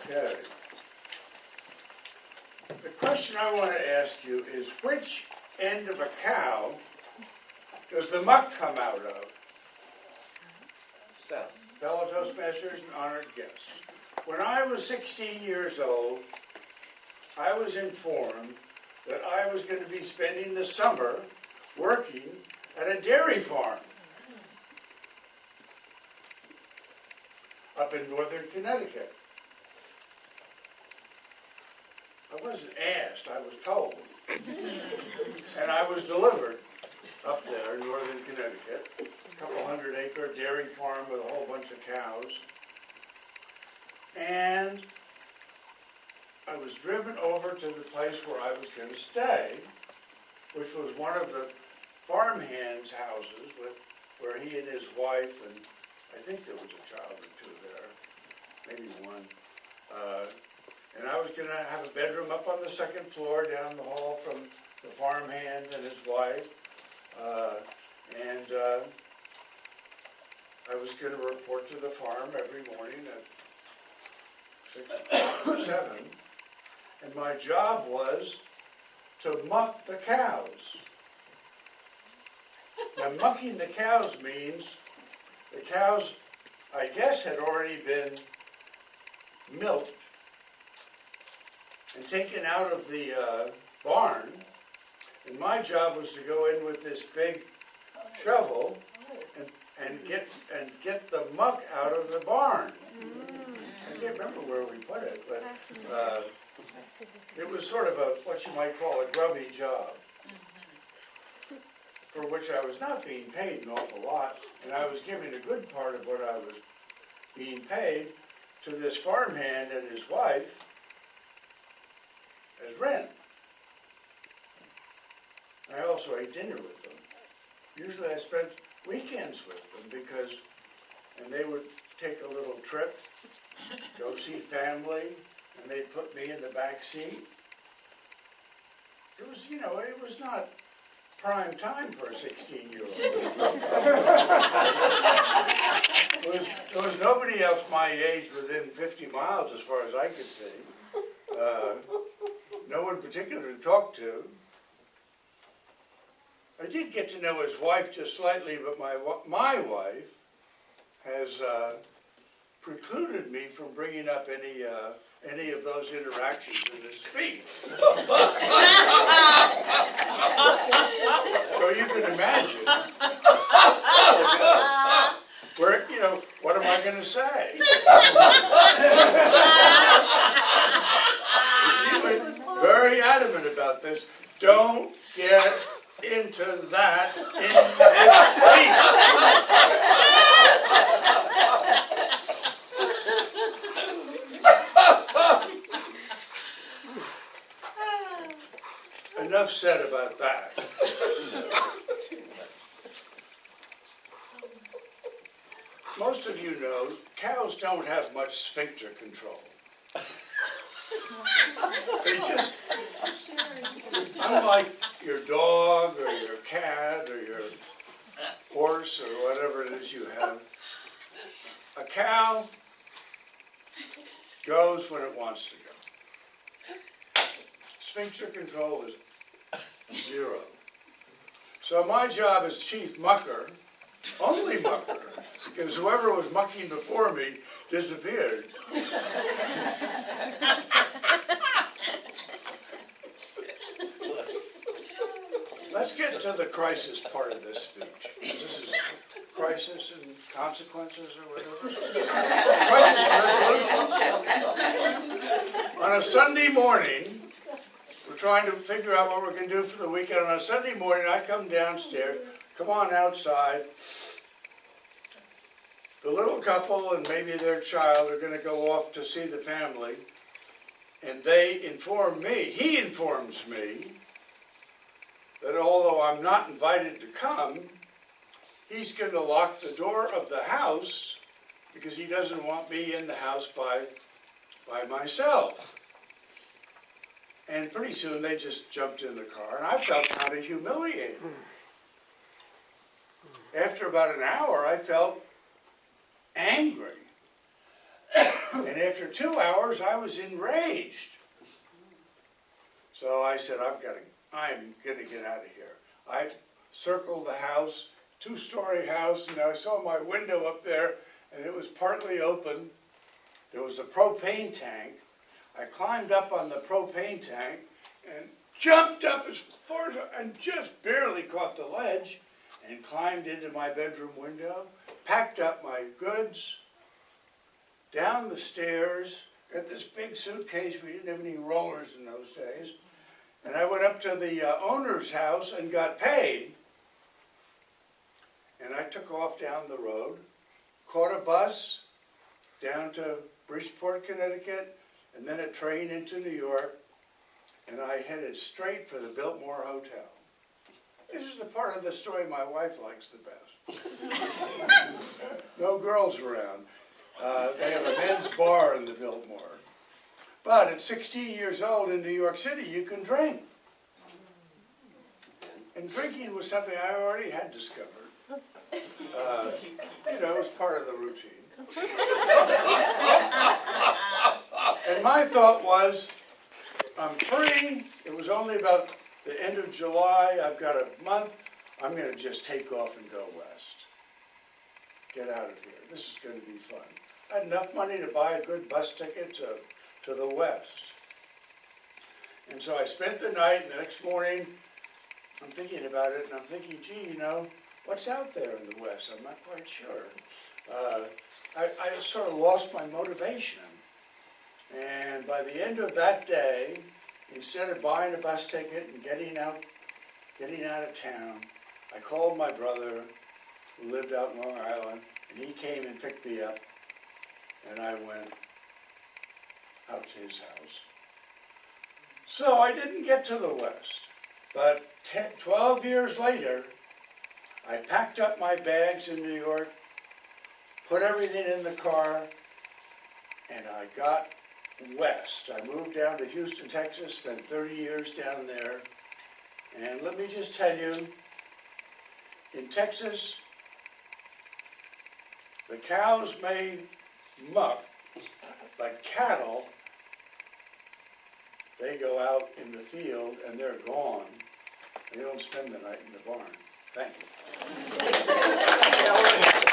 Okay. The question I want to ask you is, which end of a cow does the muck come out of? South. Fellow Toastmasters and honored guests. When I was 16 years old, I was informed that I was going to be spending the summer working at a dairy farm up in northern Connecticut. I wasn't asked, I was told. And I was delivered up there in northern Connecticut, a couple 100-acre dairy farm with a whole bunch of cows. And I was driven over to the place where I was going to stay, which was one of the farmhands' houses where he and his wife, and I think there was a child or two there, maybe one. And I was going to have a bedroom up on the second floor down the hall from the farmhand and his wife. I was going to report to the farm every morning at 6 or 7. And my job was to muck the cows. Now, mucking the cows means the cows, I guess, had already been milked and taken out of the barn, and my job was to go in with this big shovel and get the muck out of the barn. I can't remember where we put it, but it was sort of what you might call a grubby job, for which I was not being paid an awful lot, and I was giving a good part of what I was being paid to this farmhand and his wife as rent. I also ate dinner with them. Usually I spent weekends with them and they would take a little trip, go see family, and they'd put me in the back seat. It was, it was not prime time for a 16-year-old. There was nobody else my age within 50 miles as far as I could see. No one particular to talk to. I did get to know his wife just slightly, but my wife has precluded me from bringing up any of those interactions in this speech. So you can imagine where, what am I going to say? She was very adamant about this. Don't get into that in this speech. Enough said about that. Most of you know cows don't have much sphincter control. They just, unlike your dog or your cat or your horse or whatever it is you have, a cow goes when it wants to go. Sphincter control is 0. So my job as chief mucker, only mucker, because whoever was mucking before me disappeared. Let's get to the crisis part of this speech. This is crisis and consequences or whatever. On a Sunday morning, we're trying to figure out what we're going to do for the weekend. On a Sunday morning, I come downstairs, come on outside. The little couple and maybe their child are going to go off to see the family, and they inform me, he informs me, that although I'm not invited to come, he's going to lock the door of the house because he doesn't want me in the house by myself. And pretty soon they just jumped in the car, and I felt kind of humiliated. After about an hour, I felt angry. And after 2 hours, I was enraged. So I said, I'm gonna get out of here. I circled the house, 2-story house, and I saw my window up there, and it was partly open. There was a propane tank. I climbed up on the propane tank and jumped up as far as, and just barely caught the ledge, and climbed into my bedroom window, packed up my goods, down the stairs, got this big suitcase. We didn't have any rollers in those days. And I went up to the owner's house and got paid. And I took off down the road, caught a bus down to Bridgeport, Connecticut, and then a train into New York, and I headed straight for the Biltmore Hotel. This is the part of the story my wife likes the best. No girls around. They have a men's bar in the Biltmore. But at 16 years old in New York City, you can drink. And drinking was something I already had discovered. You know, it was part of the routine. And my thought was, I'm free. It was only about the end of July. I've got a month. I'm going to just take off and go west. Get out of here. This is going to be fun. I had enough money to buy a good bus ticket to the west. And so I spent the night, and the next morning, I'm thinking about it, and I'm thinking, gee, you know, what's out there in the west? I'm not quite sure. I sort of lost my motivation. And by the end of that day, instead of buying a bus ticket and getting out of town, I called my brother, who lived out in Long Island, and he came and picked me up, and I went out to his house. So I didn't get to the west, but 12 years later, I packed up my bags in New York, put everything in the car, and I got west. I moved down to Houston, Texas, spent 30 years down there, and let me just tell you, in Texas, the cows may muck, but cattle, they go out in the field and they're gone. They don't spend the night in the barn. Thank you.